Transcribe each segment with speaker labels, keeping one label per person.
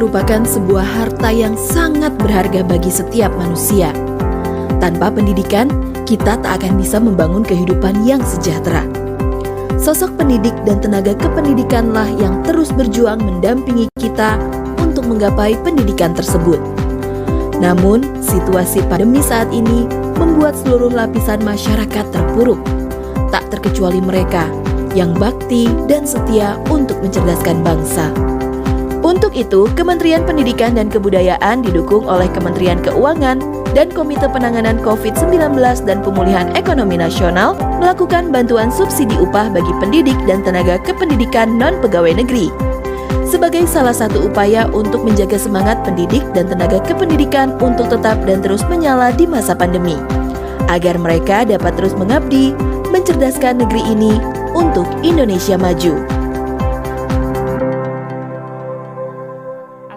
Speaker 1: merupakan sebuah harta yang sangat berharga bagi setiap manusia. Tanpa pendidikan, kita tak akan bisa membangun kehidupan yang sejahtera. Sosok pendidik dan tenaga kependidikanlah yang terus berjuang mendampingi kita untuk menggapai pendidikan tersebut. Namun, situasi pandemi saat ini membuat seluruh lapisan masyarakat terpuruk, tak terkecuali mereka yang bakti dan setia untuk mencerdaskan bangsa. Untuk itu, Kementerian Pendidikan dan Kebudayaan didukung oleh Kementerian Keuangan dan Komite Penanganan COVID-19 dan Pemulihan Ekonomi Nasional melakukan bantuan subsidi upah bagi pendidik dan tenaga kependidikan non-pegawai negeri. Sebagai salah satu upaya untuk menjaga semangat pendidik dan tenaga kependidikan untuk tetap dan terus menyala di masa pandemi, agar mereka dapat terus mengabdi, mencerdaskan negeri ini untuk Indonesia maju.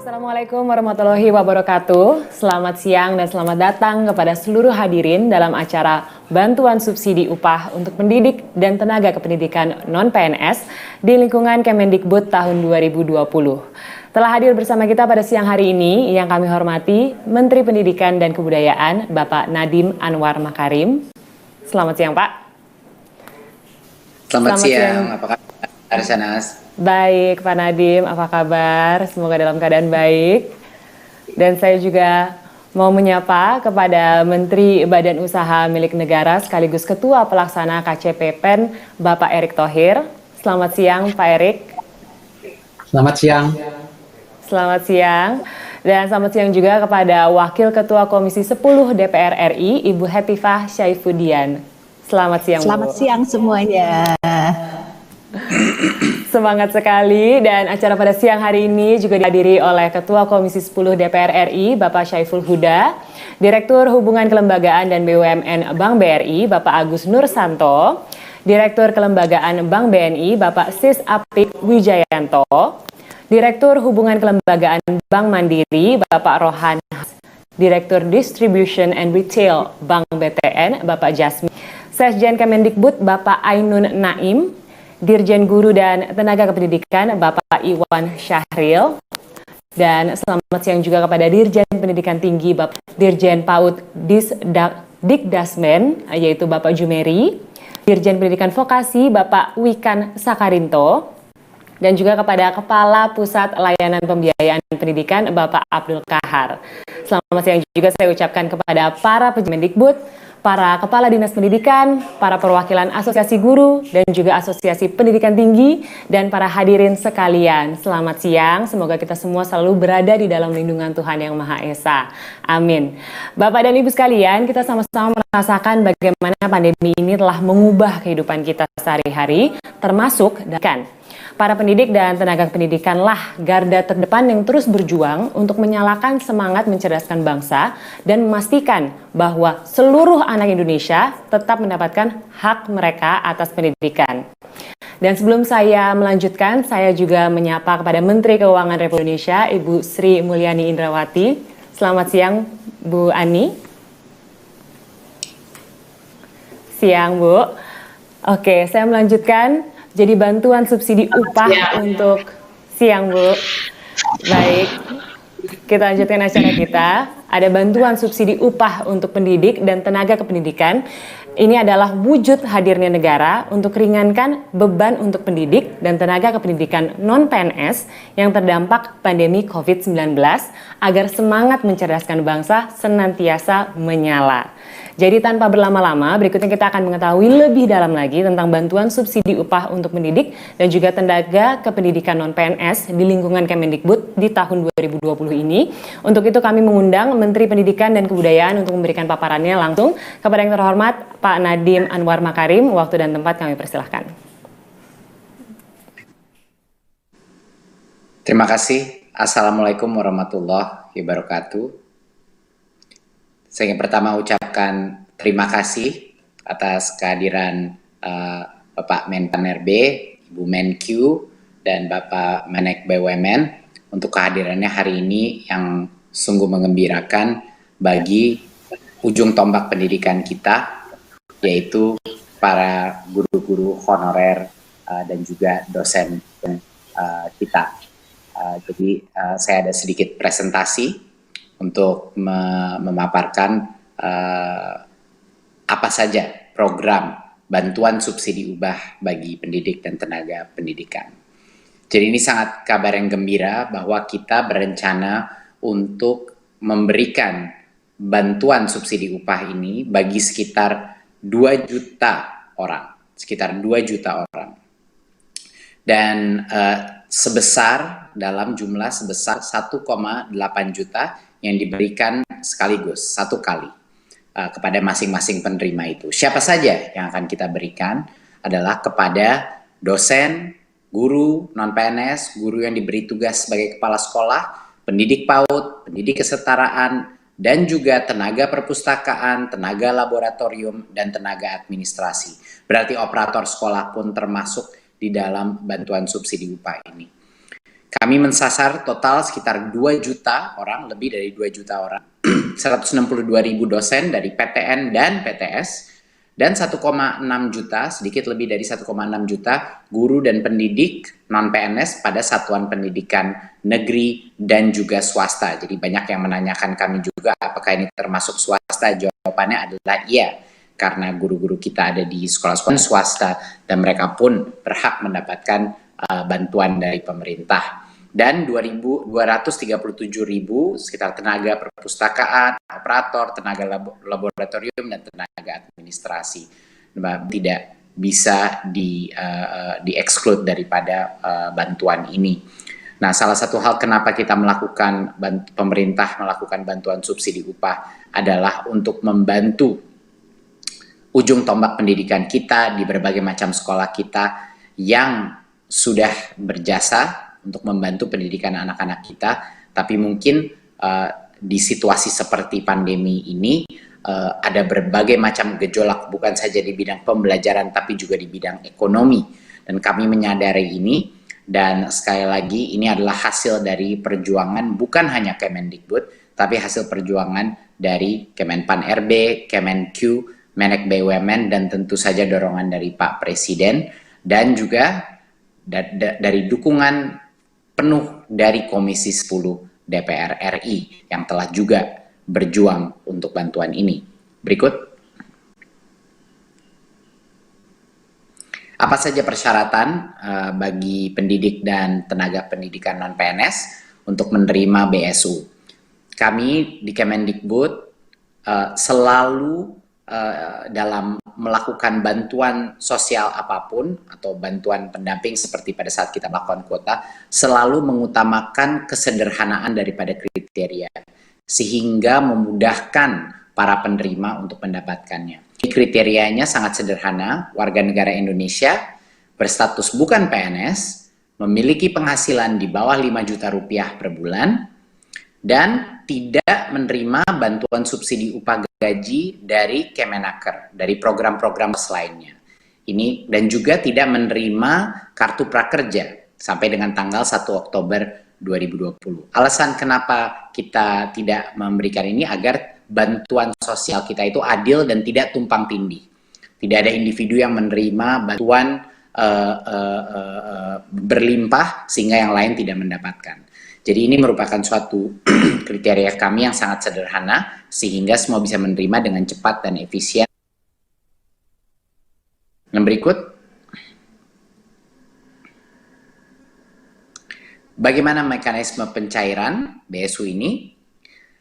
Speaker 2: Assalamualaikum warahmatullahi wabarakatuh. Selamat siang dan selamat datang kepada seluruh hadirin dalam acara bantuan subsidi upah untuk pendidik dan tenaga kependidikan non-PNS di lingkungan Kemendikbud tahun 2020. Telah hadir bersama kita pada siang hari ini yang kami hormati Menteri Pendidikan dan Kebudayaan Bapak Nadiem Anwar Makarim. Selamat siang, Pak.
Speaker 3: Selamat siang, apa kabar Sanas?
Speaker 2: Baik, Pak Nadiem, apa kabar? Semoga dalam keadaan baik. Dan saya juga mau menyapa kepada Menteri Badan Usaha Milik Negara sekaligus Ketua Pelaksana KCPPEN, Bapak Erick Thohir. Selamat siang, Pak Erick.
Speaker 3: Selamat siang.
Speaker 2: Selamat siang. Dan selamat siang juga kepada Wakil Ketua Komisi 10 DPR RI, Ibu Hetifah Syaifuddin. Selamat siang,
Speaker 4: Selamat siang semuanya.
Speaker 2: Semangat sekali, dan acara pada siang hari ini juga dihadiri oleh Ketua Komisi 10 DPR RI, Bapak Syaiful Huda, Direktur Hubungan Kelembagaan dan BUMN Bank BRI, Bapak Agus Nursanto, Direktur Kelembagaan Bank BNI, Bapak Sis Apik Wijayanto, Direktur Hubungan Kelembagaan Bank Mandiri, Bapak Rohan, Direktur Distribution and Retail Bank BTN, Bapak Jasmine, Sekjen Kemendikbud, Bapak Ainun Naim, Dirjen Guru dan Tenaga Kependidikan, Bapak Iwan Syahril, dan selamat siang juga kepada Dirjen Pendidikan Tinggi, Bapak Dirjen PAUD Dikdasmen, yaitu Bapak Jumeri, Dirjen Pendidikan Vokasi, Bapak Wikan Sakarinto, dan juga kepada Kepala Pusat Layanan Pembiayaan Pendidikan, Bapak Abdul Kahar. Selamat siang juga saya ucapkan kepada para Kemendikbud, para Kepala Dinas Pendidikan, para perwakilan Asosiasi Guru, dan juga Asosiasi Pendidikan Tinggi, dan para hadirin sekalian. Selamat siang, semoga kita semua selalu berada di dalam lindungan Tuhan Yang Maha Esa. Amin. Bapak dan Ibu sekalian, kita sama-sama merasakan bagaimana pandemi ini telah mengubah kehidupan kita sehari-hari, termasuk dan para pendidik dan tenaga pendidikanlah garda terdepan yang terus berjuang untuk menyalakan semangat mencerdaskan bangsa dan memastikan bahwa seluruh anak Indonesia tetap mendapatkan hak mereka atas pendidikan. Dan sebelum saya melanjutkan, saya juga menyapa kepada Menteri Keuangan Republik Indonesia, Ibu Sri Mulyani Indrawati. Selamat siang, Bu Ani. Siang, Bu. Oke, saya melanjutkan. Jadi bantuan subsidi upah untuk siang, Bu. Baik, kita lanjutkan acara kita. Ada bantuan subsidi upah untuk pendidik dan tenaga kependidikan. Ini adalah wujud hadirnya negara untuk ringankan beban untuk pendidik dan tenaga kependidikan non-PNS yang terdampak pandemi COVID-19 agar semangat mencerdaskan bangsa senantiasa menyala. Jadi tanpa berlama-lama, berikutnya kita akan mengetahui lebih dalam lagi tentang bantuan subsidi upah untuk pendidik dan juga tenaga kependidikan non-PNS di lingkungan Kemendikbud di tahun 2020 ini. Untuk itu kami mengundang Menteri Pendidikan dan Kebudayaan untuk memberikan paparannya langsung kepada yang terhormat Pak Nadiem Anwar Makarim. Waktu dan tempat kami persilahkan.
Speaker 3: Terima kasih. Assalamualaikum warahmatullahi wabarakatuh. Saya ingin pertama ucapkan terima kasih atas kehadiran Bapak Menpan RB, Ibu Menkyu, dan Bapak Menek BUMN untuk kehadirannya hari ini yang sungguh mengembirakan bagi ujung tombak pendidikan kita, yaitu para guru-guru honorer dan juga dosen kita. Jadi saya ada sedikit presentasi untuk memaparkan apa saja program bantuan subsidi upah bagi pendidik dan tenaga pendidikan. Jadi ini sangat kabar yang gembira bahwa kita berencana untuk memberikan bantuan subsidi upah ini bagi sekitar 2 juta orang, sekitar 2 juta orang. Dan dalam jumlah sebesar 1,8 juta yang diberikan sekaligus, satu kali kepada masing-masing penerima itu. Siapa saja yang akan kita berikan adalah kepada dosen, guru, non-PNS, guru yang diberi tugas sebagai kepala sekolah, pendidik PAUD, pendidik kesetaraan, dan juga tenaga perpustakaan, tenaga laboratorium, dan tenaga administrasi. Berarti operator sekolah pun termasuk di dalam bantuan subsidi upah ini. Kami mensasar total sekitar 2 juta orang, lebih dari 2 juta orang, 162.000 dosen dari PTN dan PTS, dan 1,6 juta, sedikit lebih dari 1,6 juta guru dan pendidik non-PNS pada satuan pendidikan negeri dan juga swasta. Jadi banyak yang menanyakan kami juga apakah ini termasuk swasta. Jawabannya adalah iya, karena guru-guru kita ada di sekolah-sekolah swasta dan mereka pun berhak mendapatkan bantuan dari pemerintah. Dan 237.000 sekitar tenaga perpustakaan, operator, tenaga laboratorium, dan tenaga administrasi tidak bisa di-exclude daripada bantuan ini. Nah, salah satu hal kenapa kita pemerintah melakukan bantuan subsidi upah adalah untuk membantu ujung tombak pendidikan kita di berbagai macam sekolah kita yang sudah berjasa untuk membantu pendidikan anak-anak kita, tapi mungkin di situasi seperti pandemi ini ada berbagai macam gejolak, bukan saja di bidang pembelajaran tapi juga di bidang ekonomi, dan kami menyadari ini. Dan sekali lagi ini adalah hasil dari perjuangan bukan hanya Kemendikbud, tapi hasil perjuangan dari Kemenpan RB, Kemenq, Menek BUMN, dan tentu saja dorongan dari Pak Presiden, dan juga dari dukungan penuh dari Komisi 10 DPR RI yang telah juga berjuang untuk bantuan ini. Berikut. Apa saja persyaratan bagi pendidik dan tenaga pendidikan non-PNS untuk menerima BSU? Kami di Kemendikbud selalu dalam melakukan bantuan sosial apapun atau bantuan pendamping seperti pada saat kita melakukan kuota, selalu mengutamakan kesederhanaan daripada kriteria sehingga memudahkan para penerima untuk mendapatkannya. Kriterianya sangat sederhana: warga negara Indonesia, berstatus bukan PNS, memiliki penghasilan di bawah 5 juta rupiah per bulan, dan tidak menerima bantuan subsidi upah gaji dari Kemenaker, dari program-program lainnya. Ini dan juga tidak menerima kartu prakerja sampai dengan tanggal 1 Oktober 2020. Alasan kenapa kita tidak memberikan ini agar bantuan sosial kita itu adil dan tidak tumpang tindih. Tidak ada individu yang menerima bantuan berlimpah sehingga yang lain tidak mendapatkan. Jadi ini merupakan suatu kriteria kami yang sangat sederhana sehingga semua bisa menerima dengan cepat dan efisien. Yang berikut. Bagaimana mekanisme pencairan BSU ini?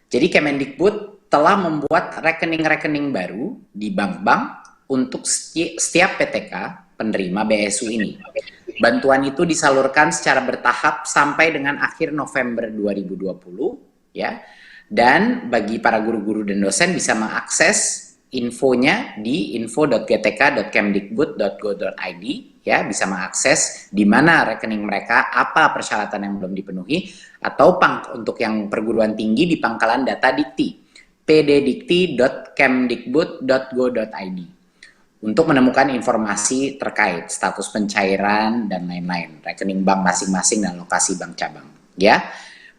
Speaker 3: Jadi Kemendikbud telah membuat rekening-rekening baru di bank-bank untuk setiap PTK penerima BSU ini. Bantuan itu disalurkan secara bertahap sampai dengan akhir November 2020, ya. Dan bagi para guru-guru dan dosen bisa mengakses infonya di info.gtk.kemdikbud.go.id, ya, bisa mengakses di mana rekening mereka, apa persyaratan yang belum dipenuhi, atau untuk yang perguruan tinggi di pangkalan data Dikti, pddikti.kemdikbud.go.id, untuk menemukan informasi terkait status pencairan dan lain-lain, rekening bank masing-masing dan lokasi bank cabang, ya.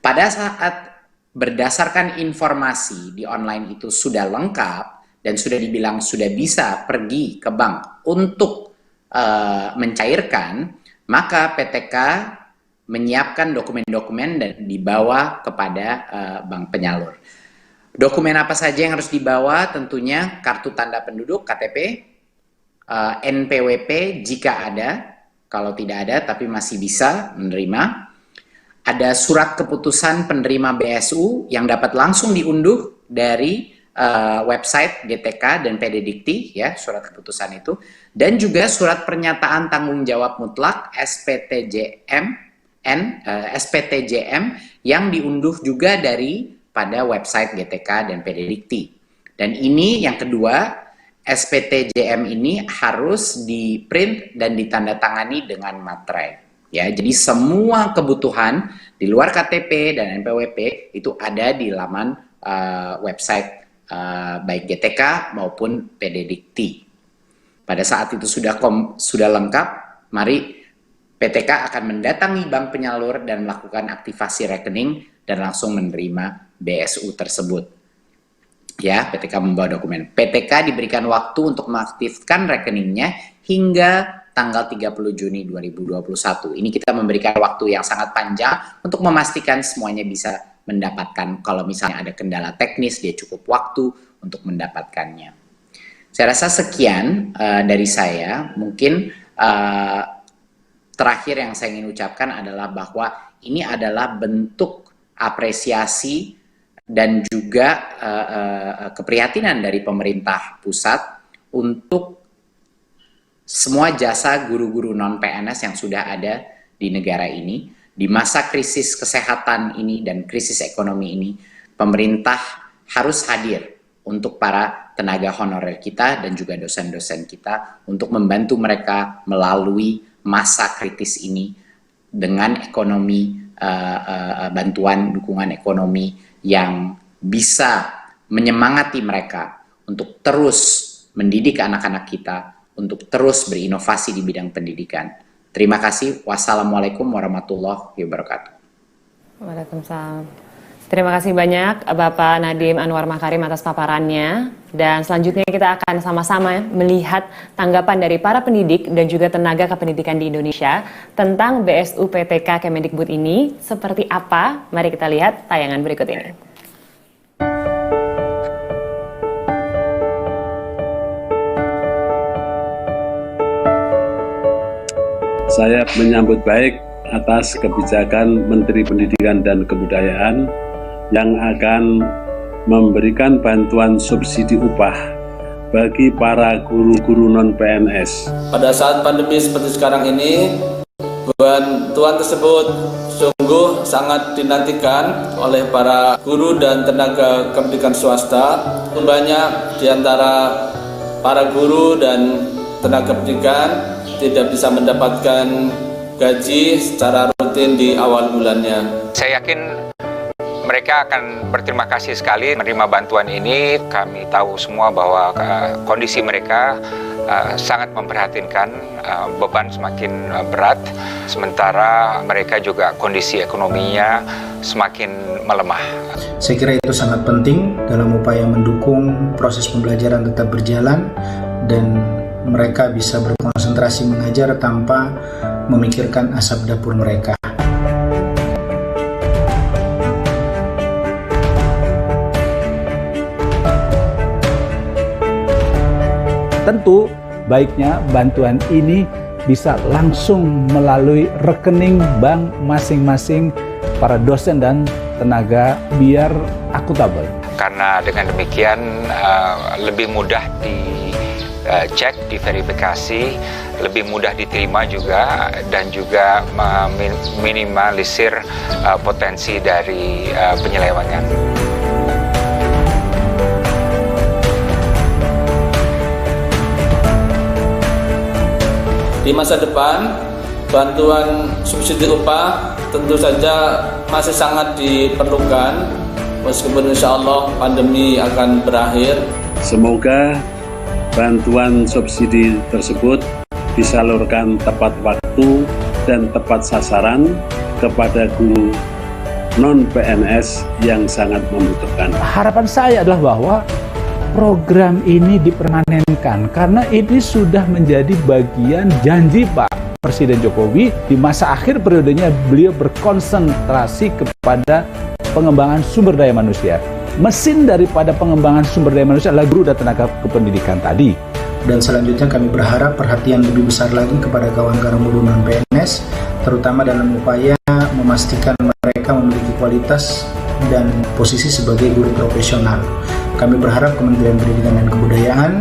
Speaker 3: Pada saat berdasarkan informasi di online itu sudah lengkap dan sudah dibilang sudah bisa pergi ke bank untuk mencairkan, maka PTK menyiapkan dokumen-dokumen dan dibawa kepada bank penyalur. Dokumen apa saja yang harus dibawa? Tentunya kartu tanda penduduk (KTP), NPWP jika ada, kalau tidak ada tapi masih bisa menerima. Ada surat keputusan penerima BSU yang dapat langsung diunduh dari website GTK dan PD Dikti, ya, surat keputusan itu, dan juga surat pernyataan tanggung jawab mutlak SPTJM yang diunduh juga dari pada website GTK dan PD Dikti. Dan ini yang kedua, SPTJM ini harus di-print dan ditandatangani dengan materai. Ya, jadi semua kebutuhan di luar KTP dan NPWP itu ada di laman website baik GTK maupun PD Dikti. Pada saat itu sudah lengkap, mari PTK akan mendatangi bank penyalur dan melakukan aktivasi rekening dan langsung menerima BSU tersebut. Ya, PTK membawa dokumen. PTK diberikan waktu untuk mengaktifkan rekeningnya hingga tanggal 30 Juni 2021. Ini kita memberikan waktu yang sangat panjang untuk memastikan semuanya bisa mendapatkan. Kalau misalnya ada kendala teknis, dia cukup waktu untuk mendapatkannya. Saya rasa sekian dari saya. Mungkin terakhir yang saya ingin ucapkan adalah bahwa ini adalah bentuk apresiasi dan juga keprihatinan dari pemerintah pusat untuk semua jasa guru-guru non-PNS yang sudah ada di negara ini. Di masa krisis kesehatan ini dan krisis ekonomi ini, pemerintah harus hadir untuk para tenaga honorer kita dan juga dosen-dosen kita untuk membantu mereka melalui masa kritis ini dengan ekonomi, bantuan dukungan ekonomi yang bisa menyemangati mereka untuk terus mendidik anak-anak kita, untuk terus berinovasi di bidang pendidikan. Terima kasih. Wassalamualaikum warahmatullahi wabarakatuh.
Speaker 2: Waalaikumsalam. Terima kasih banyak Bapak Nadiem Anwar Makarim atas paparannya. Dan selanjutnya kita akan sama-sama melihat tanggapan dari para pendidik dan juga tenaga kependidikan di Indonesia tentang BSU PTK Kemendikbud ini seperti apa. Mari kita lihat tayangan berikut ini.
Speaker 5: Saya menyambut baik atas kebijakan Menteri Pendidikan dan Kebudayaan yang akan memberikan bantuan subsidi upah bagi para guru-guru non-PNS.
Speaker 6: Pada saat pandemi seperti sekarang ini, bantuan tersebut sungguh sangat dinantikan oleh para guru dan tenaga pendidikan swasta. Banyak di antara para guru dan tenaga pendidikan tidak bisa mendapatkan gaji secara rutin di awal bulannya.
Speaker 7: Saya yakin mereka akan berterima kasih sekali menerima bantuan ini. Kami tahu semua bahwa kondisi mereka sangat memprihatinkan, beban semakin berat, sementara mereka juga kondisi ekonominya semakin melemah.
Speaker 8: Saya kira itu sangat penting dalam upaya mendukung proses pembelajaran tetap berjalan dan mereka bisa berkonsentrasi mengajar tanpa memikirkan asap dapur mereka.
Speaker 9: Tentu baiknya bantuan ini bisa langsung melalui rekening bank masing-masing para dosen dan tenaga biar akuntabel.
Speaker 7: Karena dengan demikian lebih mudah dicek, diverifikasi, lebih mudah diterima juga, dan juga meminimalisir potensi dari penyelewengan.
Speaker 6: Di masa depan, bantuan subsidi upah tentu saja masih sangat diperlukan, meskipun insya Allah pandemi akan berakhir.
Speaker 5: Semoga bantuan subsidi tersebut disalurkan tepat waktu dan tepat sasaran kepada guru non-PNS yang sangat membutuhkan.
Speaker 9: Harapan saya adalah bahwa program ini dipermanenkan karena ini sudah menjadi bagian janji Pak Presiden Jokowi di masa akhir periodenya beliau berkonsentrasi kepada pengembangan sumber daya manusia. Mesin daripada pengembangan sumber daya manusia adalah guru dan tenaga kependidikan tadi.
Speaker 8: Dan selanjutnya kami berharap perhatian lebih besar lagi kepada kawan-kawan guru non-PNS, terutama dalam upaya memastikan mereka memiliki kualitas dan posisi sebagai guru profesional. Kami berharap Kementerian Pendidikan dan Kebudayaan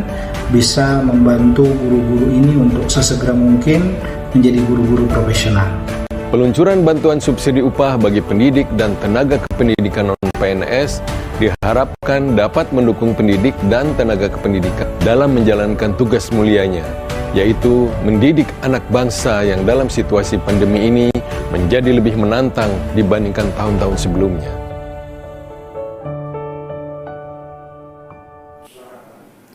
Speaker 8: bisa membantu guru-guru ini untuk sesegera mungkin menjadi guru-guru profesional.
Speaker 10: Peluncuran bantuan subsidi upah bagi pendidik dan tenaga kependidikan non-PNS diharapkan dapat mendukung pendidik dan tenaga kependidikan dalam menjalankan tugas mulianya, yaitu mendidik anak bangsa yang dalam situasi pandemi ini menjadi lebih menantang dibandingkan tahun-tahun sebelumnya.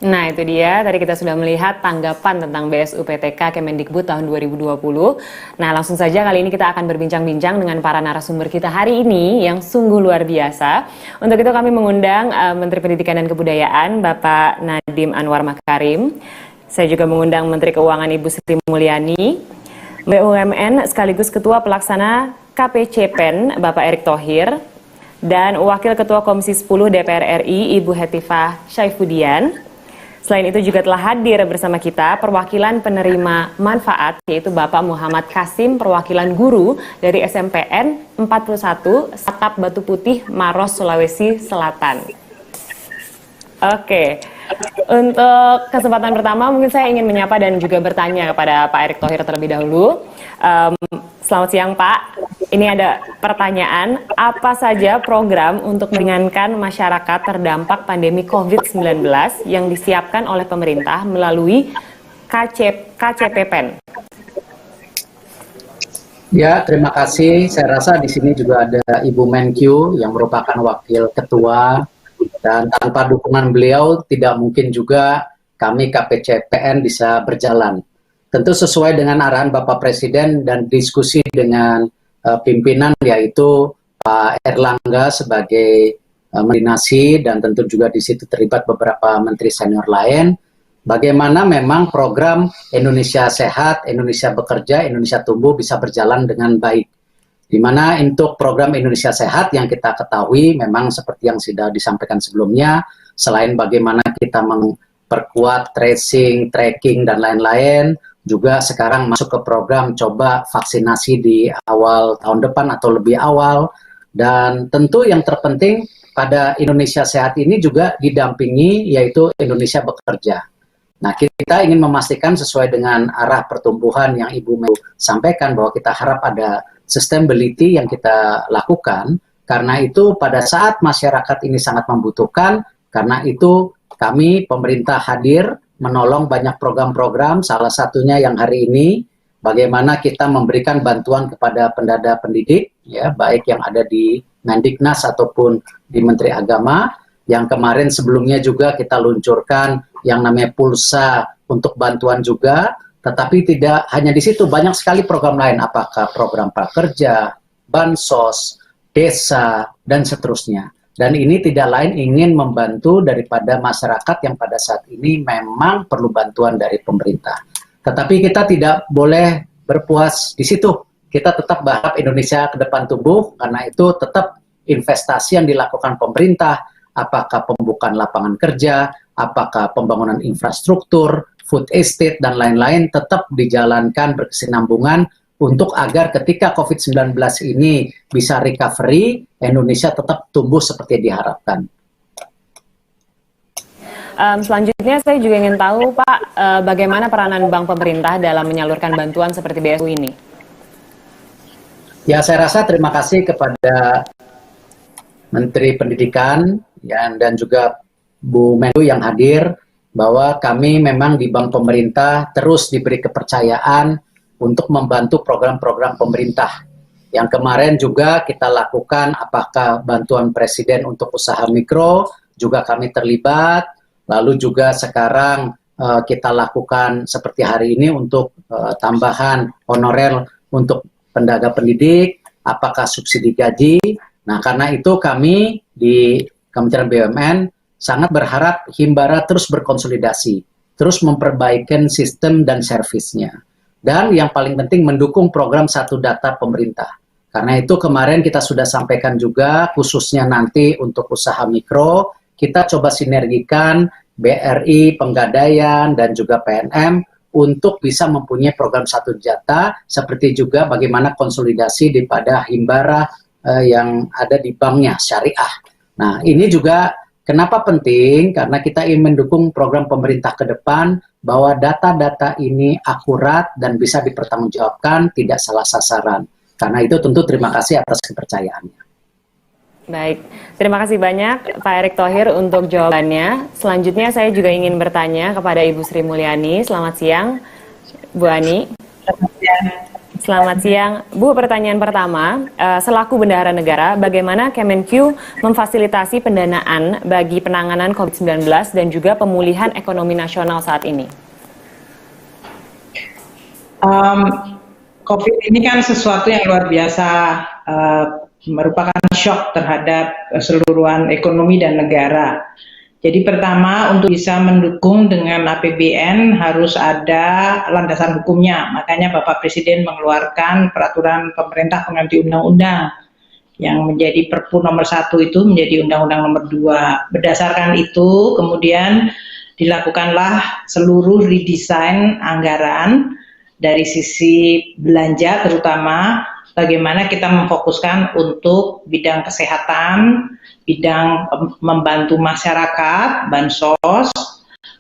Speaker 2: Nah, itu dia. Tadi kita sudah melihat tanggapan tentang BSUPTK Kemendikbud tahun 2020. Nah, langsung saja kali ini kita akan berbincang-bincang dengan para narasumber kita hari ini yang sungguh luar biasa. Untuk itu kami mengundang Menteri Pendidikan dan Kebudayaan, Bapak Nadiem Anwar Makarim. Saya juga mengundang Menteri Keuangan Ibu Sri Mulyani, BUMN sekaligus Ketua Pelaksana KPCPEN, Bapak Erick Thohir, dan Wakil Ketua Komisi 10 DPR RI, Ibu Hetifah Syaifudian. Selain itu juga telah hadir bersama kita perwakilan penerima manfaat, yaitu Bapak Muhammad Kasim, perwakilan guru dari SMPN 41 Satap Batu Putih, Maros, Sulawesi Selatan. Oke, untuk kesempatan pertama mungkin saya ingin menyapa dan juga bertanya kepada Pak Erick Thohir terlebih dahulu. Selamat siang Pak, ini ada pertanyaan, apa saja program untuk meringankan masyarakat terdampak pandemi COVID-19 yang disiapkan oleh pemerintah melalui KCPPEN?
Speaker 11: Ya, terima kasih. Saya rasa di sini juga ada Ibu Menkyu yang merupakan wakil ketua, dan tanpa dukungan beliau tidak mungkin juga kami KPCPN bisa berjalan. Tentu sesuai dengan arahan Bapak Presiden dan diskusi dengan pimpinan, yaitu Pak Erlangga sebagai Menteri Nasi, dan tentu juga di situ terlibat beberapa menteri senior lain. Bagaimana memang program Indonesia Sehat, Indonesia Bekerja, Indonesia Tumbuh bisa berjalan dengan baik. Di mana untuk program Indonesia Sehat yang kita ketahui memang seperti yang sudah disampaikan sebelumnya, selain bagaimana kita memperkuat tracing, tracking, dan lain-lain, juga sekarang masuk ke program coba vaksinasi di awal tahun depan atau lebih awal. Dan tentu yang terpenting pada Indonesia Sehat ini juga didampingi yaitu Indonesia Bekerja. Nah, kita ingin memastikan sesuai dengan arah pertumbuhan yang Ibu Menkyu sampaikan bahwa kita harap ada sustainability yang kita lakukan. Karena itu pada saat masyarakat ini sangat membutuhkan, karena itu kami pemerintah hadir menolong banyak program-program, salah satunya yang hari ini bagaimana kita memberikan bantuan kepada pendada pendidik, ya, baik yang ada di Mendiknas ataupun di Menteri Agama, yang kemarin sebelumnya juga kita luncurkan yang namanya pulsa untuk bantuan juga, tetapi tidak hanya di situ, banyak sekali program lain, apakah program prakerja, bansos, desa, dan seterusnya. Dan ini tidak lain ingin membantu daripada masyarakat yang pada saat ini memang perlu bantuan dari pemerintah. Tetapi kita tidak boleh berpuas di situ. Kita tetap berharap Indonesia ke depan tumbuh, karena itu tetap investasi yang dilakukan pemerintah, apakah pembukaan lapangan kerja, apakah pembangunan infrastruktur, food estate, dan lain-lain tetap dijalankan berkesinambungan untuk agar ketika COVID-19 ini bisa recovery, Indonesia tetap tumbuh seperti diharapkan.
Speaker 2: Selanjutnya saya juga ingin tahu Pak, bagaimana peranan bank pemerintah dalam menyalurkan bantuan seperti BSU ini?
Speaker 11: Ya, saya rasa terima kasih kepada Menteri Pendidikan ya, dan juga Bu Menkyu yang hadir, bahwa kami memang di bank pemerintah terus diberi kepercayaan untuk membantu program-program pemerintah. Yang kemarin juga kita lakukan apakah bantuan Presiden untuk usaha mikro, juga kami terlibat. Lalu juga sekarang kita lakukan seperti hari ini untuk tambahan honorer untuk tenaga pendidik, apakah subsidi gaji. Nah, karena itu kami di Kementerian BUMN sangat berharap Himbara terus berkonsolidasi, terus memperbaikan sistem dan servisnya. Dan yang paling penting mendukung program Satu Data pemerintah. Karena itu kemarin kita sudah sampaikan juga, khususnya nanti untuk usaha mikro, kita coba sinergikan BRI, Penggadaian, dan juga PNM untuk bisa mempunyai program Satu Data, seperti juga bagaimana konsolidasi daripada Himbara yang ada di banknya, syariah. Nah, ini juga kenapa penting? Karena kita ingin mendukung program pemerintah ke depan, bahwa data-data ini akurat dan bisa dipertanggungjawabkan, tidak salah sasaran. Karena itu tentu terima kasih atas kepercayaannya.
Speaker 2: Baik, terima kasih banyak Pak Erick Thohir untuk jawabannya. Selanjutnya saya juga ingin bertanya kepada Ibu Sri Mulyani. Selamat siang, Bu Ani. Selamat siang. Bu, pertanyaan pertama, selaku Bendahara Negara, bagaimana Kemenq memfasilitasi pendanaan bagi penanganan COVID-19 dan juga pemulihan ekonomi nasional saat ini?
Speaker 12: COVID ini kan sesuatu yang luar biasa, merupakan shock terhadap keseluruhan ekonomi dan negara. Jadi pertama, untuk bisa mendukung dengan APBN harus ada landasan hukumnya. Makanya Bapak Presiden mengeluarkan peraturan pemerintah pengganti undang-undang yang menjadi Perpu nomor 1 itu menjadi Undang-Undang nomor 2. Berdasarkan itu kemudian dilakukanlah seluruh redesign anggaran dari sisi belanja, terutama bagaimana kita memfokuskan untuk bidang kesehatan, bidang membantu masyarakat, bansos.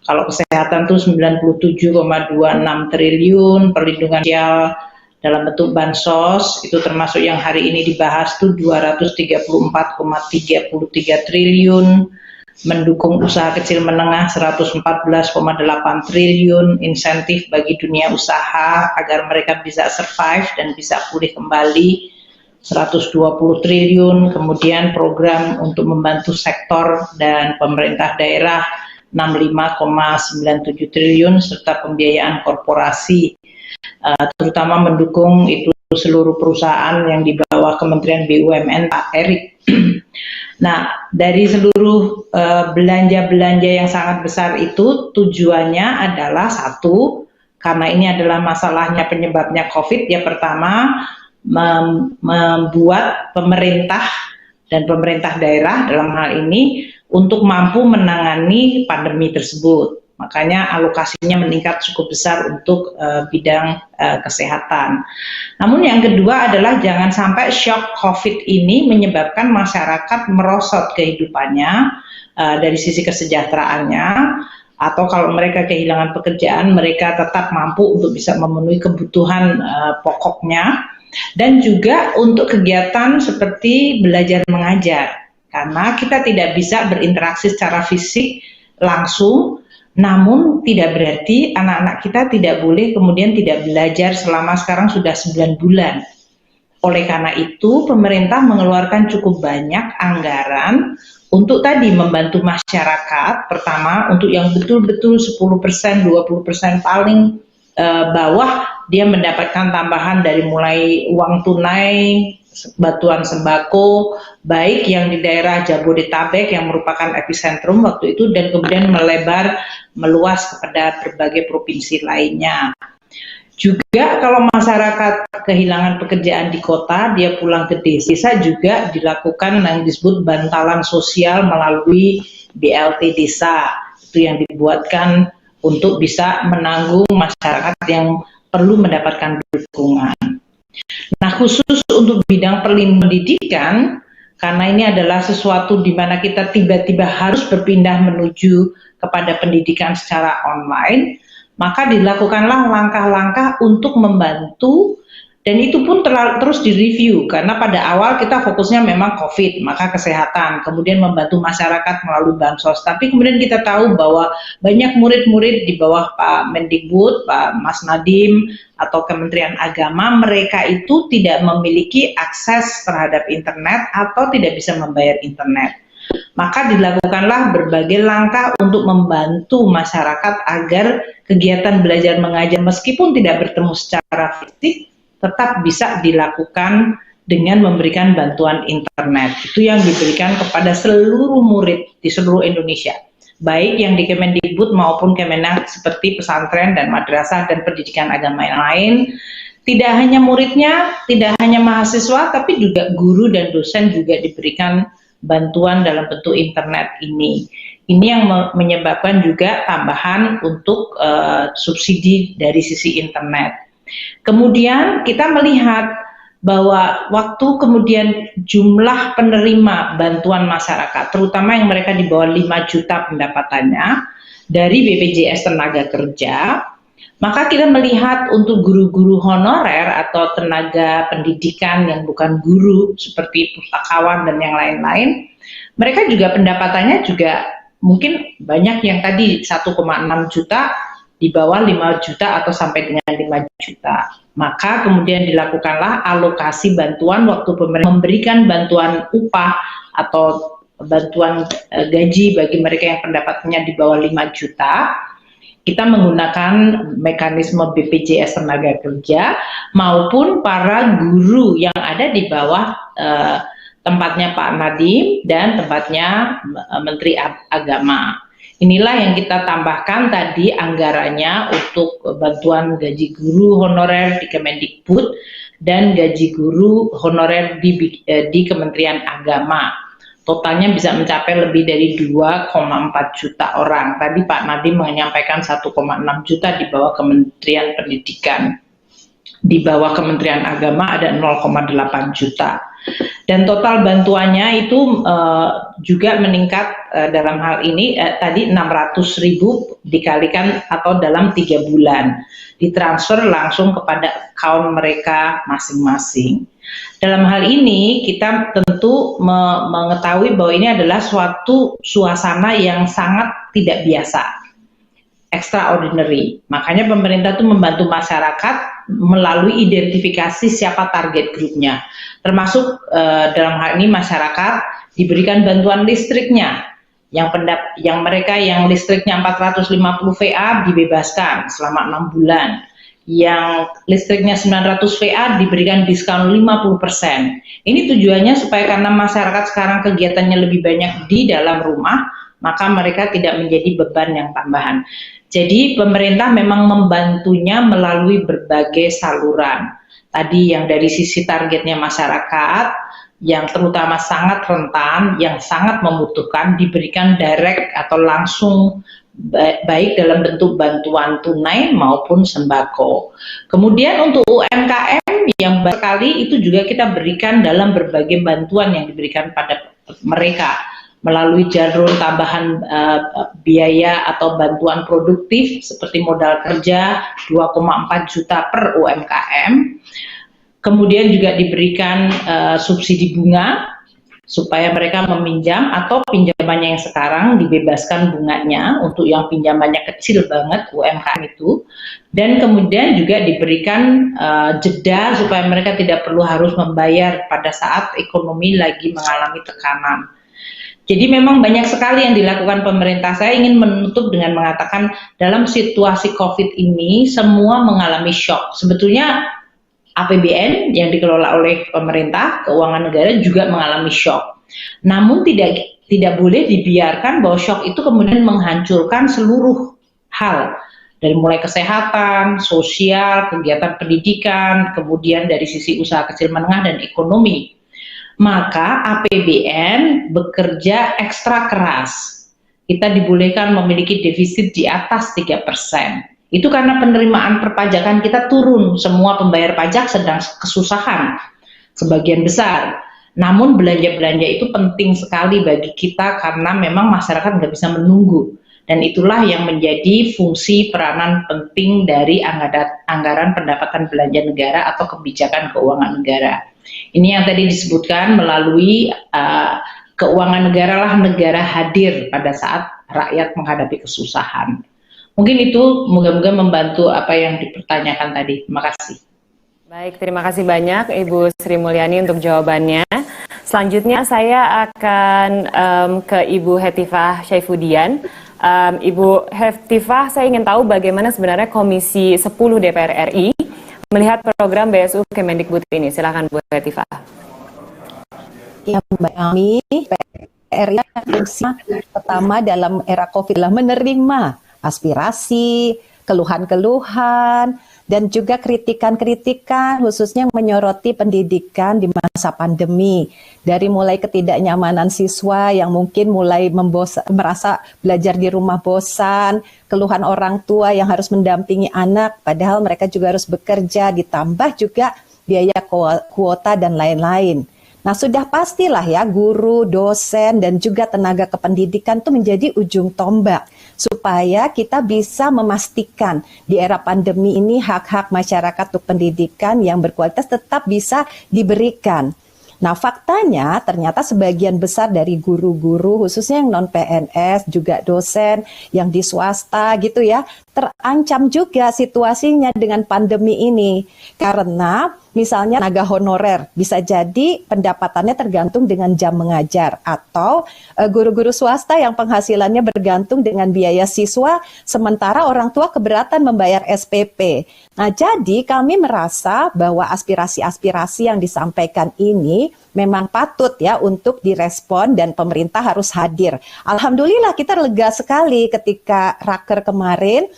Speaker 12: Kalau kesehatan itu 97,26 triliun, perlindungan sosial dalam bentuk bansos, itu termasuk yang hari ini dibahas itu 234,33 triliun, mendukung usaha kecil menengah 114,8 triliun, insentif bagi dunia usaha agar mereka bisa survive dan bisa pulih kembali 120 triliun, kemudian program untuk membantu sektor dan pemerintah daerah 65,97 triliun, serta pembiayaan korporasi, terutama mendukung itu seluruh perusahaan yang di bawah Kementerian BUMN Pak Erick. Nah, dari seluruh belanja-belanja yang sangat besar itu tujuannya adalah satu, karena ini adalah masalahnya penyebabnya COVID, ya pertama membuat pemerintah dan pemerintah daerah dalam hal ini untuk mampu menangani pandemi tersebut. Makanya alokasinya meningkat cukup besar untuk bidang kesehatan. Namun yang kedua adalah jangan sampai shock COVID ini menyebabkan masyarakat merosot kehidupannya dari sisi kesejahteraannya, atau kalau mereka kehilangan pekerjaan, mereka tetap mampu untuk bisa memenuhi kebutuhan pokoknya, dan juga untuk kegiatan seperti belajar mengajar, karena kita tidak bisa berinteraksi secara fisik langsung. Namun tidak berarti anak-anak kita tidak boleh kemudian tidak belajar selama sekarang sudah 9 bulan. Oleh karena itu pemerintah mengeluarkan cukup banyak anggaran untuk tadi membantu masyarakat. Pertama untuk yang betul-betul 10%, 20% paling bawah, dia mendapatkan tambahan dari mulai uang tunai, bantuan sembako, baik yang di daerah Jabodetabek yang merupakan epicentrum waktu itu, dan kemudian meluas kepada berbagai provinsi lainnya. Juga kalau masyarakat kehilangan pekerjaan di kota, dia pulang ke desa, juga dilakukan yang disebut bantalan sosial melalui BLT desa, itu yang dibuatkan untuk bisa menanggung masyarakat yang perlu mendapatkan dukungan. Nah, khusus untuk bidang pendidikan, karena ini adalah sesuatu di mana kita tiba-tiba harus berpindah menuju kepada pendidikan secara online, maka dilakukanlah langkah-langkah untuk membantu, dan itu pun terus direview, karena pada awal kita fokusnya memang COVID, maka kesehatan, kemudian membantu masyarakat melalui bansos. Tapi kemudian kita tahu bahwa banyak murid-murid di bawah Pak Mendikbud, Pak Mas Nadiem, atau Kementerian Agama, mereka itu tidak memiliki akses terhadap internet atau tidak bisa membayar internet. Maka dilakukanlah berbagai langkah untuk membantu masyarakat agar kegiatan belajar mengajar meskipun tidak bertemu secara fisik tetap bisa dilakukan dengan memberikan bantuan internet. Itu yang diberikan kepada seluruh murid di seluruh Indonesia. baik yang di Kemendikbud maupun Kemenak seperti pesantren dan madrasah dan pendidikan agama yang lain. Tidak hanya muridnya, tidak hanya mahasiswa, tapi juga guru dan dosen juga diberikan bantuan dalam bentuk internet ini. Ini yang menyebabkan juga tambahan untuk subsidi dari sisi internet. Kemudian kita melihat bahwa waktu kemudian jumlah penerima bantuan masyarakat, terutama yang mereka di bawah 5 juta pendapatannya dari BPJS Tenaga Kerja, maka kita melihat untuk guru-guru honorer atau tenaga pendidikan yang bukan guru seperti pustakawan dan yang lain-lain, mereka juga pendapatannya juga mungkin banyak yang tadi 1,6 juta, di bawah 5 juta atau sampai dengan 5 juta. Maka kemudian dilakukanlah alokasi bantuan waktu pemerintah memberikan bantuan upah atau bantuan gaji bagi mereka yang pendapatannya di bawah 5 juta. Kita menggunakan mekanisme BPJS Tenaga Kerja maupun para guru yang ada di bawah tempatnya Pak Nadiem dan tempatnya Menteri Agama. Inilah yang kita tambahkan tadi anggarannya untuk bantuan gaji guru honorer di Kemendikbud dan gaji guru honorer di Kementerian Agama. Totalnya bisa mencapai lebih dari 2,4 juta orang. Tadi Pak Nadiem menyampaikan 1,6 juta di bawah Kementerian Pendidikan. Di bawah Kementerian Agama ada 0,8 juta. Dan total bantuannya itu juga meningkat dalam hal ini tadi 600.000 dikalikan atau dalam 3 bulan. Ditransfer langsung kepada akun mereka masing-masing. Dalam hal ini kita tentu mengetahui bahwa ini adalah suatu suasana yang sangat tidak biasa, extraordinary. Makanya pemerintah itu membantu masyarakat melalui identifikasi siapa target grupnya, termasuk dalam hal ini masyarakat diberikan bantuan listriknya. Yang mereka yang listriknya 450 VA dibebaskan selama 6 bulan. Yang listriknya 900 VA diberikan diskon 50%. Ini tujuannya supaya karena masyarakat sekarang kegiatannya lebih banyak di dalam rumah, maka mereka tidak menjadi beban yang tambahan. Jadi pemerintah memang membantunya melalui berbagai saluran. Tadi yang dari sisi targetnya masyarakat, yang terutama sangat rentan, yang sangat membutuhkan, diberikan direct atau langsung baik dalam bentuk bantuan tunai maupun sembako. Kemudian untuk UMKM yang sekali itu juga kita berikan dalam berbagai bantuan yang diberikan pada mereka melalui jalur tambahan biaya atau bantuan produktif seperti modal kerja 2,4 juta per UMKM. Kemudian juga diberikan subsidi bunga supaya mereka meminjam atau pinjamannya yang sekarang dibebaskan bunganya untuk yang pinjamannya kecil banget UMKM itu, dan kemudian juga diberikan jeda supaya mereka tidak perlu harus membayar pada saat ekonomi lagi mengalami tekanan. Jadi memang banyak sekali yang dilakukan pemerintah. Saya ingin menutup dengan mengatakan dalam situasi COVID ini semua mengalami shock. Sebetulnya APBN yang dikelola oleh pemerintah, keuangan negara juga mengalami shock. Namun tidak boleh dibiarkan bahwa shock itu kemudian menghancurkan seluruh hal. Dari mulai kesehatan, sosial, kegiatan pendidikan, kemudian dari sisi usaha kecil menengah dan ekonomi. Maka APBN bekerja ekstra keras. Kita dibolehkan memiliki defisit di atas 3%. Itu karena penerimaan perpajakan kita turun, semua pembayar pajak sedang kesusahan, sebagian besar. Namun belanja-belanja itu penting sekali bagi kita karena memang masyarakat nggak bisa menunggu. Dan itulah yang menjadi fungsi peranan penting dari anggaran pendapatan belanja negara atau kebijakan keuangan negara. Ini yang tadi disebutkan melalui keuangan negara lah negara hadir pada saat rakyat menghadapi kesusahan. Mungkin itu moga-moga membantu apa yang dipertanyakan tadi. Terima kasih.
Speaker 2: Baik, terima kasih banyak Ibu Sri Mulyani untuk jawabannya. Selanjutnya saya akan ke Ibu Hetifah Syaifuddin. Ibu Hetifah, saya ingin tahu bagaimana sebenarnya Komisi 10 DPR RI melihat program BSU Kemendikbud ini. Silakan Bu Hetifah.
Speaker 4: Ya, Mbak Ami, PR-nya fungsinya pertama dalam era COVID adalah menerima aspirasi, keluhan-keluhan, dan juga kritikan-kritikan khususnya menyoroti pendidikan di masa pandemi. Dari mulai ketidaknyamanan siswa yang mungkin mulai merasa belajar di rumah bosan, keluhan orang tua yang harus mendampingi anak padahal mereka juga harus bekerja, ditambah juga biaya kuota dan lain-lain. Nah, sudah pastilah ya guru, dosen, dan juga tenaga kependidikan itu menjadi ujung tombak supaya kita bisa memastikan di era pandemi ini hak-hak masyarakat untuk pendidikan yang berkualitas tetap bisa diberikan. Nah, faktanya ternyata sebagian besar dari guru-guru khususnya yang non-PNS, juga dosen yang di swasta gitu ya, terancam juga situasinya dengan pandemi ini. Karena misalnya tenaga honorer bisa jadi pendapatannya tergantung dengan jam mengajar, atau guru-guru swasta yang penghasilannya bergantung dengan biaya siswa sementara orang tua keberatan membayar SPP. Nah, jadi kami merasa bahwa aspirasi-aspirasi yang disampaikan ini memang patut ya untuk direspon dan pemerintah harus hadir. Alhamdulillah kita lega sekali ketika raker kemarin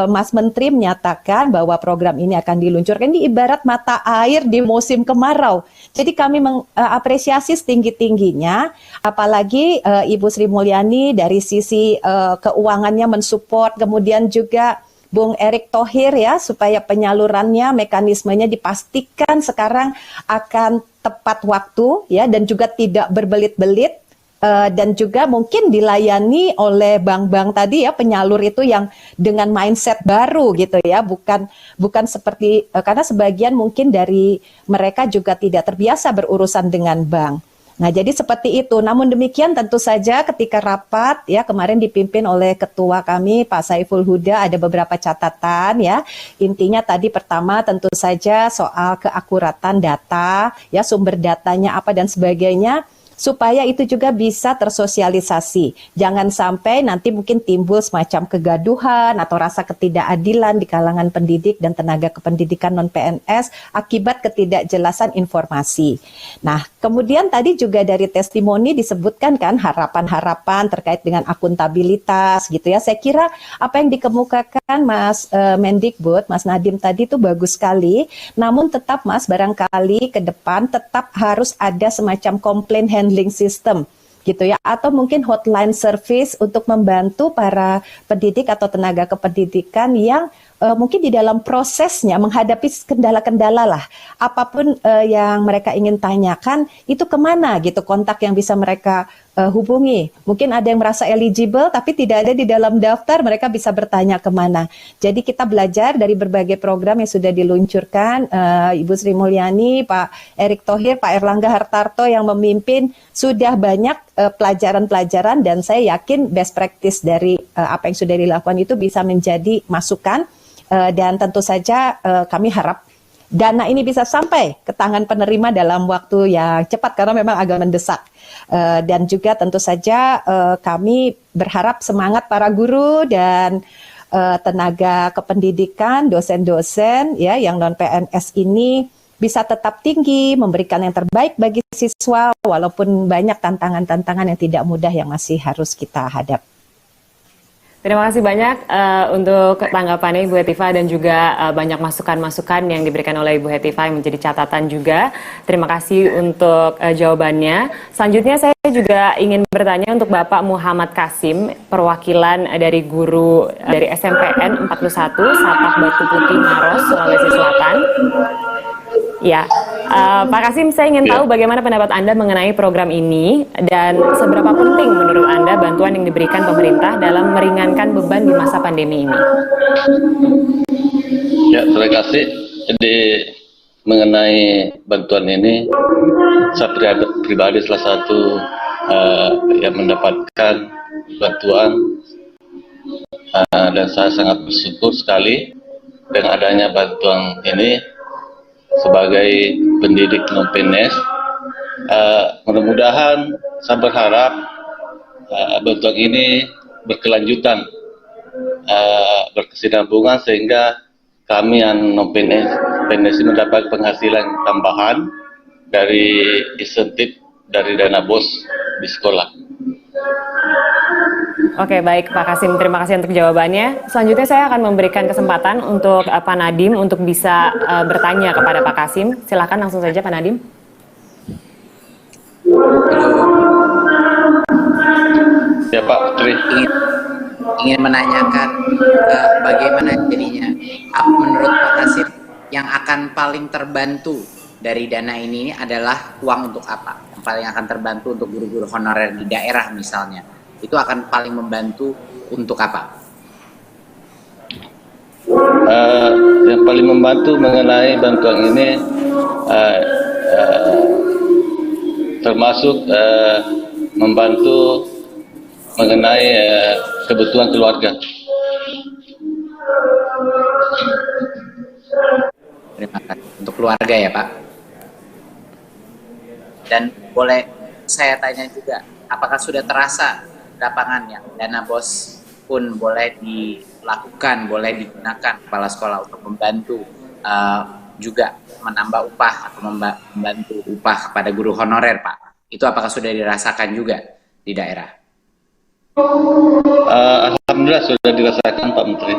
Speaker 4: Mas Menteri menyatakan bahwa program ini akan diluncurkan. Ini ibarat mata air di musim kemarau. Jadi kami mengapresiasi setinggi-tingginya, apalagi Ibu Sri Mulyani dari sisi keuangannya mensupport, kemudian juga Bung Erick Thohir ya, supaya penyalurannya, mekanismenya dipastikan sekarang akan tepat waktu ya, dan juga tidak berbelit-belit. Dan juga mungkin dilayani oleh bank-bank tadi ya, penyalur itu yang dengan mindset baru gitu ya, bukan seperti karena sebagian mungkin dari mereka juga tidak terbiasa berurusan dengan bank. Nah, jadi seperti itu. Namun demikian tentu saja ketika rapat ya kemarin dipimpin oleh ketua kami Pak Saiful Huda ada beberapa catatan ya. Intinya tadi pertama tentu saja soal keakuratan data ya, sumber datanya apa dan sebagainya, supaya itu juga bisa tersosialisasi. Jangan sampai nanti mungkin timbul semacam kegaduhan atau rasa ketidakadilan di kalangan pendidik dan tenaga kependidikan non-PNS akibat ketidakjelasan informasi. Nah, kemudian tadi juga dari testimoni disebutkan kan harapan-harapan terkait dengan akuntabilitas gitu ya. Saya kira apa yang dikemukakan Mas Mendikbud, Mas Nadiem tadi itu bagus sekali. Namun tetap Mas, barangkali ke depan tetap harus ada semacam complaint handling system gitu ya, atau mungkin hotline service untuk membantu para pendidik atau tenaga kependidikan yang mungkin di dalam prosesnya menghadapi kendala-kendala lah, apapun yang mereka ingin tanyakan itu kemana gitu kontak yang bisa mereka hubungi. Mungkin ada yang merasa eligible tapi tidak ada di dalam daftar, mereka bisa bertanya kemana. Jadi kita belajar dari berbagai program yang sudah diluncurkan, Ibu Sri Mulyani, Pak Erick Thohir, Pak Erlangga Hartarto yang memimpin, sudah banyak pelajaran-pelajaran dan saya yakin best practice dari apa yang sudah dilakukan itu bisa menjadi masukan. Dan tentu saja kami harap dana ini bisa sampai ke tangan penerima dalam waktu yang cepat karena memang agak mendesak. Dan juga tentu saja kami berharap semangat para guru dan tenaga kependidikan, dosen-dosen ya yang non-PNS ini bisa tetap tinggi, memberikan yang terbaik bagi siswa walaupun banyak tantangan-tantangan yang tidak mudah yang masih harus kita hadapi.
Speaker 2: Terima kasih banyak untuk tanggapannya Ibu Hetifah dan juga banyak masukan-masukan yang diberikan oleh Ibu Hetifah yang menjadi catatan juga. Terima kasih untuk jawabannya. Selanjutnya saya juga ingin bertanya untuk Bapak Muhammad Kasim, perwakilan dari guru dari SMPN 41 Sapak Batu Putih Maros, Sulawesi Selatan. Ya, Pak Kasim, saya ingin tahu bagaimana pendapat Anda mengenai program ini dan seberapa penting menurut Anda bantuan yang diberikan pemerintah dalam meringankan beban di masa pandemi ini?
Speaker 13: Ya, terima kasih. Jadi mengenai bantuan ini, saya pribadi salah satu yang mendapatkan bantuan dan saya sangat bersyukur sekali dengan adanya bantuan ini. Sebagai pendidik non-PNS, mudah-mudahan saya berharap bantuan ini berkelanjutan, berkesinambungan sehingga kami yang non-PNS ini mendapat penghasilan tambahan dari insentif dari dana BOS di sekolah.
Speaker 2: Oke, baik Pak Kasim, terima kasih untuk jawabannya. Selanjutnya saya akan memberikan kesempatan untuk Pak Nadiem untuk bisa bertanya kepada Pak Kasim. Silakan langsung saja Pak Nadiem.
Speaker 13: Ya Pak Tri.
Speaker 3: Ingin menanyakan bagaimana jadinya menurut Pak Kasim yang akan paling terbantu dari dana ini adalah uang untuk apa? Yang paling akan terbantu untuk guru-guru honorer di daerah misalnya. Itu akan paling membantu untuk apa?
Speaker 13: Yang paling membantu mengenai bantuan ini termasuk membantu mengenai kebutuhan keluarga.
Speaker 3: Terima kasih. Untuk keluarga ya Pak. Dan boleh saya tanya juga, apakah sudah terasa lapangannya dana BOS pun boleh dilakukan, boleh digunakan kepala sekolah untuk membantu juga menambah upah atau membantu upah kepada guru honorer Pak? Itu apakah sudah dirasakan juga di daerah?
Speaker 13: Alhamdulillah sudah dirasakan Pak Menteri.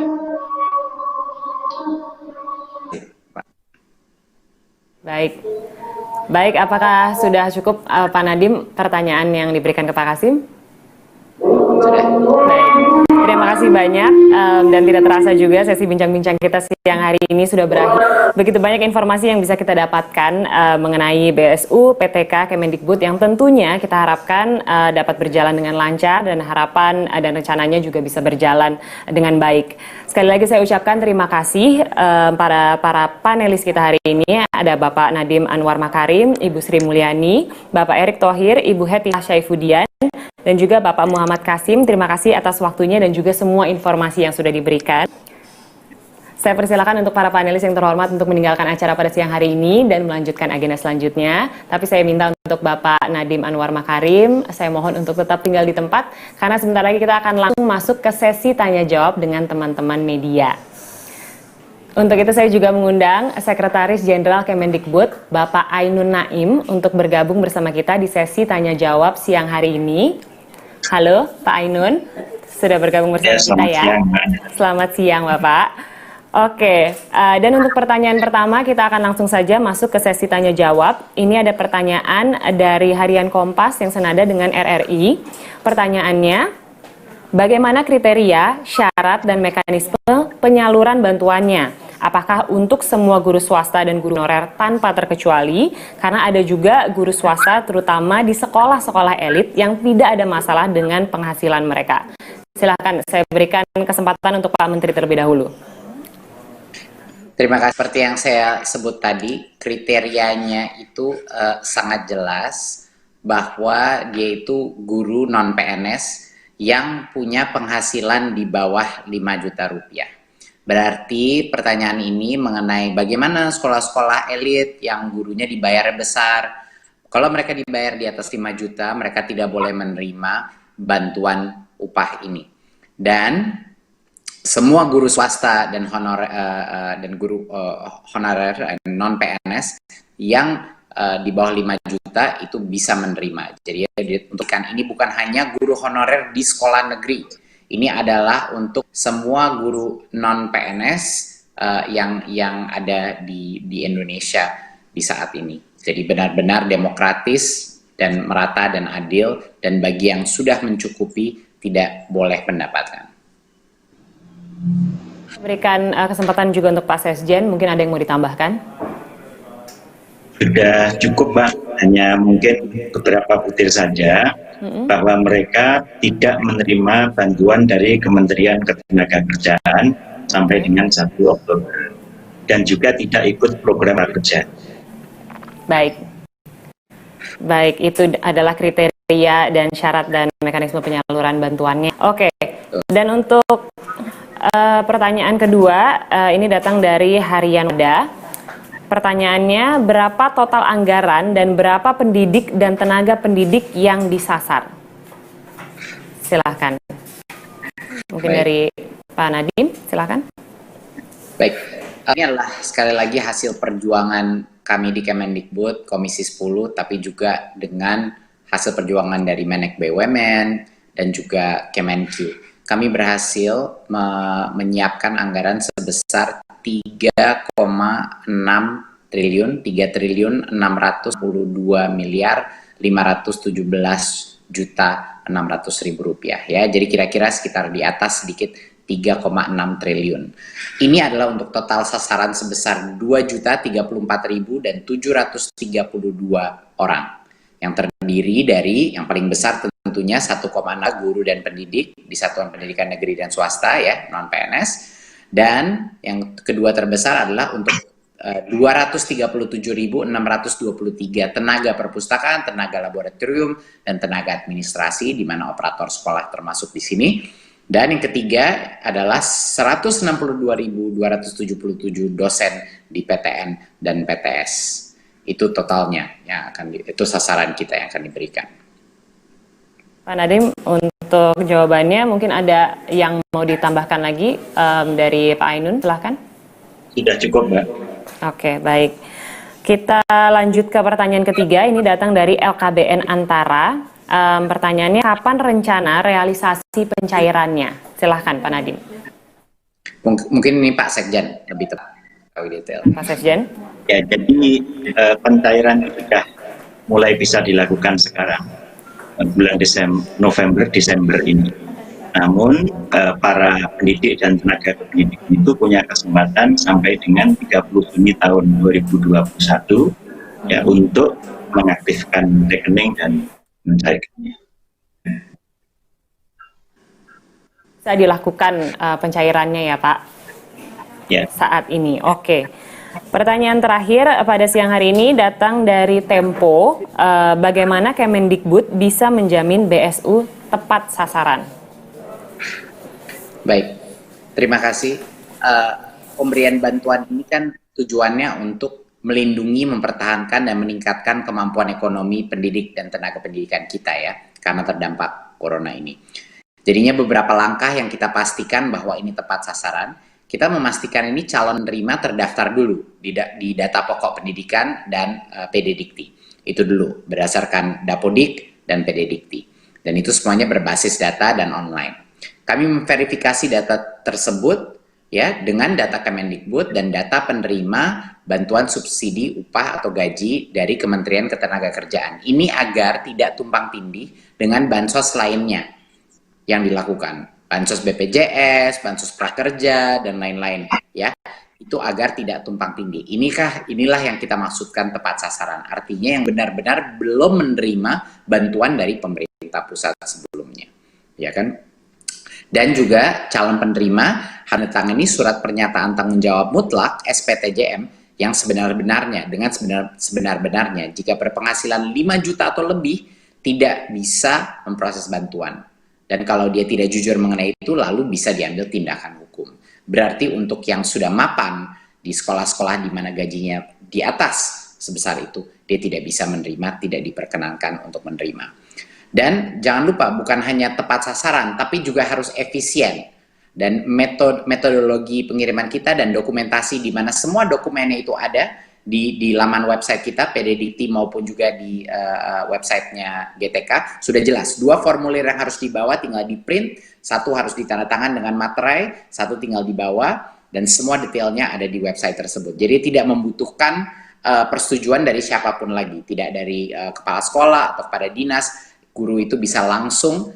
Speaker 2: Baik, apakah sudah cukup Pak Nadiem pertanyaan yang diberikan ke Pak Kasim?
Speaker 3: Sudah.
Speaker 2: Baik, terima kasih banyak dan tidak terasa juga sesi bincang-bincang kita siang hari ini sudah berakhir. Begitu banyak informasi yang bisa kita dapatkan mengenai BSU, PTK, Kemendikbud yang tentunya kita harapkan dapat berjalan dengan lancar dan harapan dan rencananya juga bisa berjalan dengan baik. Sekali lagi saya ucapkan terima kasih para panelis kita hari ini. Ada Bapak Nadiem Anwar Makarim, Ibu Sri Mulyani, Bapak Erick Thohir, Ibu Heti Syaifudian, dan juga Bapak Muhammad Kasim. Terima kasih atas waktunya dan juga semua informasi yang sudah diberikan. Saya persilakan untuk para panelis yang terhormat untuk meninggalkan acara pada siang hari ini dan melanjutkan agenda selanjutnya. Tapi saya minta untuk Bapak Nadiem Anwar Makarim, saya mohon untuk tetap tinggal di tempat karena sebentar lagi kita akan langsung masuk ke sesi tanya jawab dengan teman-teman media. Untuk itu saya juga mengundang Sekretaris Jenderal Kemendikbud, Bapak Ainun Naim, untuk bergabung bersama kita di sesi tanya jawab siang hari ini. Halo Pak Ainun, sudah bergabung bersama kita ya? Selamat siang Bapak. Oke, dan untuk pertanyaan pertama kita akan langsung saja masuk ke sesi tanya jawab. Ini ada pertanyaan dari Harian Kompas yang senada dengan RRI. Pertanyaannya, bagaimana kriteria, syarat, dan mekanisme penyaluran bantuannya? Apakah untuk semua guru swasta dan guru honorer tanpa terkecuali? Karena ada juga guru swasta terutama di sekolah-sekolah elit yang tidak ada masalah dengan penghasilan mereka. Silakan saya berikan kesempatan untuk Pak Menteri terlebih dahulu.
Speaker 3: Terima kasih. Seperti yang saya sebut tadi, kriterianya itu sangat jelas bahwa dia itu guru non-PNS yang punya penghasilan di bawah 5 juta rupiah. Berarti pertanyaan ini mengenai bagaimana sekolah-sekolah elit yang gurunya dibayar besar. Kalau mereka dibayar di atas 5 juta, mereka tidak boleh menerima bantuan upah ini. Dan semua guru swasta dan guru honorer non PNS yang di bawah 5 juta itu bisa menerima. Jadi ditentukan ini bukan hanya guru honorer di sekolah negeri. Ini adalah untuk semua guru non PNS yang ada di Indonesia di saat ini. Jadi benar-benar demokratis dan merata dan adil, dan bagi yang sudah mencukupi tidak boleh mendapatkan.
Speaker 2: Berikan kesempatan juga untuk Pak Sesjen, mungkin ada yang mau ditambahkan?
Speaker 14: Sudah cukup Pak, hanya mungkin beberapa butir saja bahwa mereka tidak menerima bantuan dari Kementerian Ketenagakerjaan sampai dengan 1 Oktober dan juga tidak ikut program kerja.
Speaker 2: Baik, itu adalah kriteria dan syarat dan mekanisme penyaluran bantuannya. Oke, dan untuk pertanyaan kedua, ini datang dari Harian Muda. Pertanyaannya, berapa total anggaran dan berapa pendidik dan tenaga pendidik yang disasar? Silakan. Mungkin dari Pak Nadiem, silakan.
Speaker 3: Baik, ini adalah sekali lagi hasil perjuangan kami di Kemendikbud, Komisi 10, tapi juga dengan hasil perjuangan dari Menek BUMN, dan juga Kemenq. Kami berhasil menyiapkan anggaran sebesar 3,6 triliun, 3.622 miliar 517 juta 600 ribu rupiah ya. Jadi kira-kira sekitar di atas sedikit 3,6 triliun. Ini adalah untuk total sasaran sebesar 2.034.732 orang yang terdiri dari yang paling besar tentunya 1,6 guru dan pendidik di satuan pendidikan negeri dan swasta ya, non PNS, dan yang kedua terbesar adalah untuk 237.623 tenaga perpustakaan, tenaga laboratorium, dan tenaga administrasi, di mana operator sekolah termasuk di sini. Dan yang ketiga adalah 162.277 dosen di PTN dan PTS. Itu totalnya yang itu sasaran kita yang akan diberikan.
Speaker 2: Pak Nadiem, untuk jawabannya mungkin ada yang mau ditambahkan lagi dari Pak Ainun, silahkan.
Speaker 14: Sudah cukup, Mbak.
Speaker 2: Oke, baik. Kita lanjut ke pertanyaan ketiga, ini datang dari LKBN Antara. Pertanyaannya, kapan rencana realisasi pencairannya? Silahkan Pak Nadiem.
Speaker 3: Mungkin ini Pak Sekjen lebih tepat. Detail.
Speaker 2: Pak Sekjen.
Speaker 14: Ya, jadi pencairan sudah mulai bisa dilakukan sekarang, bulan November, Desember ini. Namun para pendidik dan tenaga pendidik itu punya kesempatan sampai dengan 30 Juni tahun 2021 ya untuk mengaktifkan rekening dan mencairkannya.
Speaker 2: Bisa dilakukan pencairannya ya Pak?
Speaker 14: Ya.
Speaker 2: Saat ini, oke. Pertanyaan terakhir pada siang hari ini datang dari Tempo. Bagaimana Kemendikbud bisa menjamin BSU tepat sasaran?
Speaker 3: Baik, terima kasih. Pemberian bantuan ini kan tujuannya untuk melindungi, mempertahankan, dan meningkatkan kemampuan ekonomi pendidik dan tenaga pendidikan kita ya, karena terdampak corona ini. Jadinya beberapa langkah yang kita pastikan bahwa ini tepat sasaran. Kita memastikan ini calon penerima terdaftar dulu di data pokok pendidikan dan PD Dikti. Itu dulu, berdasarkan Dapodik dan PD Dikti. Dan itu semuanya berbasis data dan online. Kami memverifikasi data tersebut ya dengan data Kemendikbud dan data penerima bantuan subsidi upah atau gaji dari Kementerian Ketenagakerjaan. Ini agar tidak tumpang tindih dengan bansos lainnya yang dilakukan. Bansos BPJS, bansos prakerja, dan lain-lain ya. Itu agar tidak tumpang tindih. Inilah yang kita maksudkan tepat sasaran. Artinya yang benar-benar belum menerima bantuan dari pemerintah pusat sebelumnya. Ya kan? Dan juga calon penerima harus menandatangani surat pernyataan tanggung jawab mutlak SPTJM yang sebenar-benarnya, dengan sebenar-benarnya jika berpenghasilan 5 juta atau lebih tidak bisa memproses bantuan. Dan kalau dia tidak jujur mengenai itu, lalu bisa diambil tindakan hukum. Berarti untuk yang sudah mapan di sekolah-sekolah di mana gajinya di atas sebesar itu, dia tidak bisa menerima, tidak diperkenankan untuk menerima. Dan jangan lupa, bukan hanya tepat sasaran, tapi juga harus efisien. Dan metodologi pengiriman kita dan dokumentasi di mana semua dokumennya itu ada di laman website kita, PD Dikti maupun juga di websitenya GTK, sudah jelas. 2 formulir yang harus dibawa tinggal di print, 1 harus ditandatangan dengan materai, 1 tinggal dibawa, dan semua detailnya ada di website tersebut. Jadi tidak membutuhkan persetujuan dari siapapun lagi, tidak dari kepala sekolah atau kepada dinas. Guru itu bisa langsung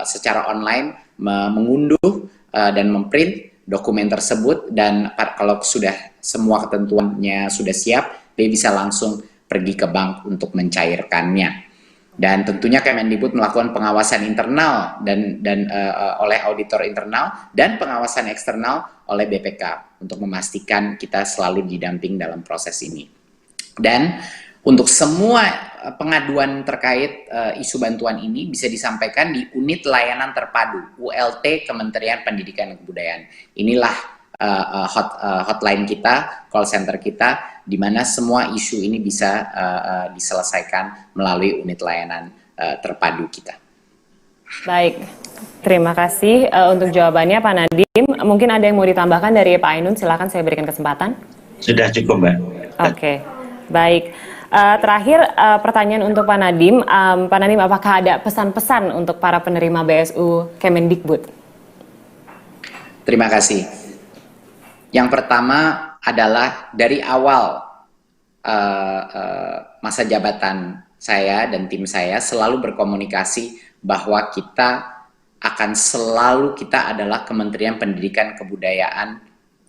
Speaker 3: secara online mengunduh dan memprint dokumen tersebut, dan kalau sudah semua ketentuannya sudah siap, dia bisa langsung pergi ke bank untuk mencairkannya. Dan tentunya Kemendikbud melakukan pengawasan internal dan oleh auditor internal dan pengawasan eksternal oleh BPK untuk memastikan kita selalu didamping dalam proses ini. Dan untuk semua pengaduan terkait isu bantuan ini bisa disampaikan di Unit Layanan Terpadu ULT Kementerian Pendidikan dan Kebudayaan. Inilah hotline kita, call center kita, di mana semua isu ini bisa diselesaikan melalui unit layanan terpadu kita.
Speaker 2: Baik, terima kasih untuk jawabannya Pak Nadiem. Mungkin ada yang mau ditambahkan dari Pak Ainun, silakan saya berikan kesempatan.
Speaker 14: Sudah cukup, Mbak.
Speaker 2: Oke. Baik, terakhir pertanyaan untuk Pak Nadiem. Pak Nadiem, apakah ada pesan-pesan untuk para penerima BSU Kemendikbud?
Speaker 3: Terima kasih. Yang pertama adalah dari awal masa jabatan saya dan tim saya selalu berkomunikasi bahwa kita adalah Kementerian Pendidikan Kebudayaan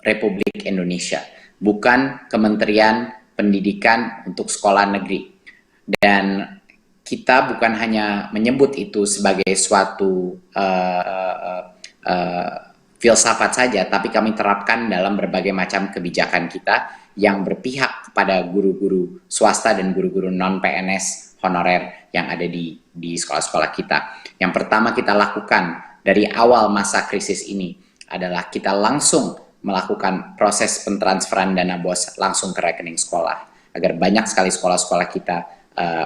Speaker 3: Republik Indonesia, bukan Kementerian Pendidikan untuk sekolah negeri. Dan kita bukan hanya menyebut itu sebagai suatu filsafat saja, tapi kami terapkan dalam berbagai macam kebijakan kita yang berpihak kepada guru-guru swasta dan guru-guru non-PNS honorer yang ada di sekolah-sekolah kita. Yang pertama kita lakukan dari awal masa krisis ini adalah kita langsung melakukan proses pentransferan dana BOS langsung ke rekening sekolah, agar banyak sekali sekolah-sekolah kita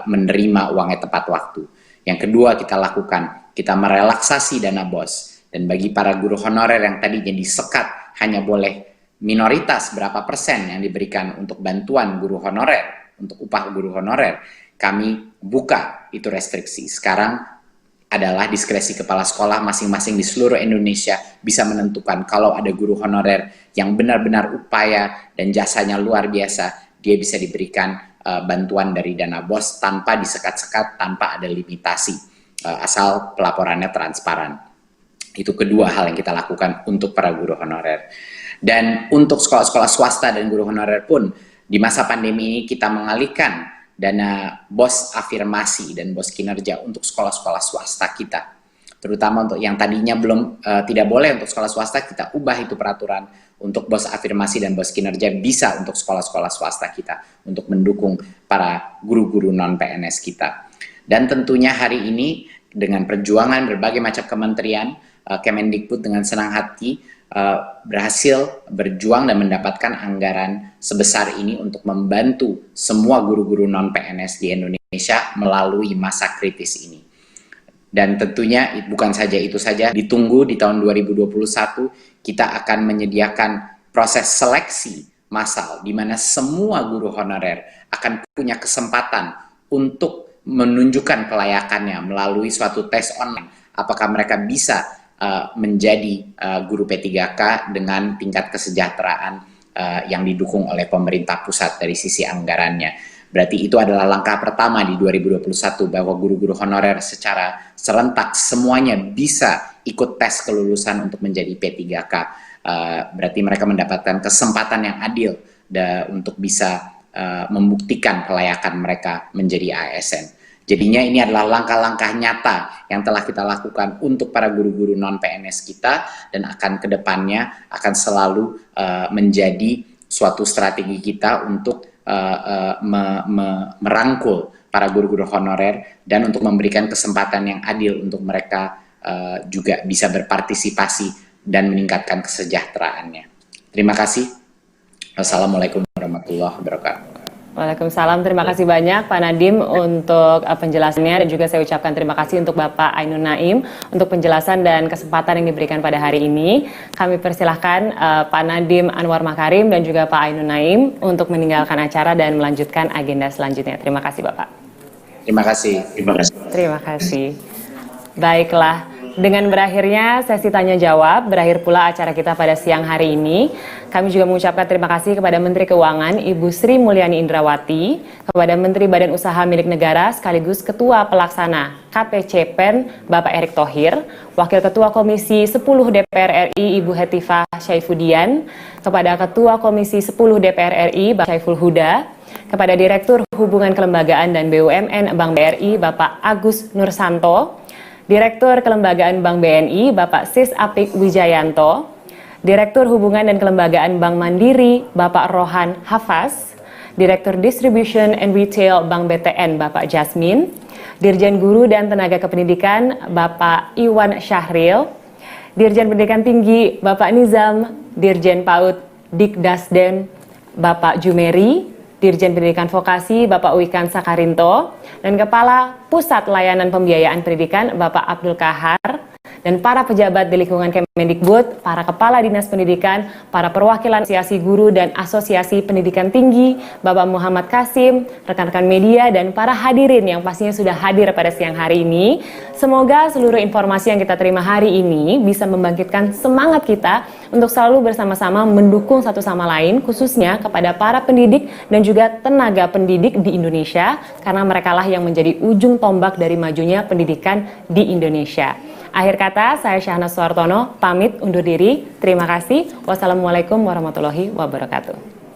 Speaker 3: menerima uangnya tepat waktu. Yang kedua kita lakukan, kita merelaksasi dana BOS, dan bagi para guru honorer yang tadinya disekat hanya boleh minoritas berapa persen yang diberikan untuk bantuan guru honorer, untuk upah guru honorer, kami buka itu restriksi. Sekarang adalah diskresi kepala sekolah masing-masing di seluruh Indonesia bisa menentukan kalau ada guru honorer yang benar-benar upaya dan jasanya luar biasa, dia bisa diberikan bantuan dari dana BOS tanpa disekat-sekat, tanpa ada limitasi, asal pelaporannya transparan. Itu kedua hal yang kita lakukan untuk para guru honorer. Dan untuk sekolah-sekolah swasta dan guru honorer pun, di masa pandemi ini kita mengalihkan dana BOS afirmasi dan BOS kinerja untuk sekolah-sekolah swasta kita. Terutama untuk yang tadinya tidak boleh untuk sekolah swasta, kita ubah itu peraturan untuk BOS afirmasi dan BOS kinerja bisa untuk sekolah-sekolah swasta kita, untuk mendukung para guru-guru non-PNS kita. Dan tentunya hari ini dengan perjuangan berbagai macam kementerian, Kemendikbud dengan senang hati berhasil berjuang dan mendapatkan anggaran sebesar ini untuk membantu semua guru-guru non-PNS di Indonesia melalui masa kritis ini. Dan tentunya bukan saja itu saja, ditunggu di tahun 2021 kita akan menyediakan proses seleksi massal di mana semua guru honorer akan punya kesempatan untuk menunjukkan kelayakannya melalui suatu tes online, apakah mereka bisa menjadi guru P3K dengan tingkat kesejahteraan yang didukung oleh pemerintah pusat dari sisi anggarannya. Berarti itu adalah langkah pertama di 2021 bahwa guru-guru honorer secara serentak semuanya bisa ikut tes kelulusan untuk menjadi P3K. Berarti mereka mendapatkan kesempatan yang adil untuk bisa membuktikan kelayakan mereka menjadi ASN. Jadinya ini adalah langkah-langkah nyata yang telah kita lakukan untuk para guru-guru non-PNS kita, dan akan kedepannya akan selalu menjadi suatu strategi kita untuk merangkul para guru-guru honorer dan untuk memberikan kesempatan yang adil untuk mereka juga bisa berpartisipasi dan meningkatkan kesejahteraannya. Terima kasih. Wassalamualaikum warahmatullahi wabarakatuh.
Speaker 2: Waalaikumsalam, terima kasih banyak Pak Nadiem untuk penjelasannya, dan juga saya ucapkan terima kasih untuk Bapak Ainun Naim untuk penjelasan dan kesempatan yang diberikan pada hari ini. Kami persilahkan Pak Nadiem Anwar Makarim dan juga Pak Ainun Naim untuk meninggalkan acara dan melanjutkan agenda selanjutnya. Terima kasih Bapak.
Speaker 3: Terima kasih. Terima kasih.
Speaker 2: Terima kasih. Baiklah. Dengan berakhirnya sesi tanya jawab, berakhir pula acara kita pada siang hari ini. Kami juga mengucapkan terima kasih kepada Menteri Keuangan Ibu Sri Mulyani Indrawati, kepada Menteri Badan Usaha Milik Negara sekaligus Ketua Pelaksana KPCPEN Bapak Erick Thohir, Wakil Ketua Komisi 10 DPR RI Ibu Hetifah Syaifudian, kepada Ketua Komisi 10 DPR RI Bapak Syaiful Huda, kepada Direktur Hubungan Kelembagaan dan BUMN Bank BRI Bapak Agus Nursanto, Direktur Kelembagaan Bank BNI Bapak Sis Apik Wijayanto, Direktur Hubungan dan Kelembagaan Bank Mandiri Bapak Rohan Hafaz, Direktur Distribution and Retail Bank BTN Bapak Jasmine, Dirjen Guru dan Tenaga Kependidikan Bapak Iwan Syahril, Dirjen Pendidikan Tinggi Bapak Nizam, Dirjen PAUD Dikdasden Bapak Jumeri, Dirjen Pendidikan Vokasi Bapak Wikan Sakarinto, dan Kepala Pusat Layanan Pembiayaan Pendidikan Bapak Abdul Kahar, dan para pejabat di lingkungan Kemendikbud, para kepala dinas pendidikan, para perwakilan asosiasi guru dan asosiasi pendidikan tinggi, Bapak Muhammad Kasim, rekan-rekan media, dan para hadirin yang pastinya sudah hadir pada siang hari ini. Semoga seluruh informasi yang kita terima hari ini bisa membangkitkan semangat kita untuk selalu bersama-sama mendukung satu sama lain, khususnya kepada para pendidik dan juga tenaga pendidik di Indonesia, karena merekalah yang menjadi ujung tombak dari majunya pendidikan di Indonesia. Akhir kata, saya Syahnas Suartono, pamit undur diri. Terima kasih. Wassalamualaikum warahmatullahi wabarakatuh.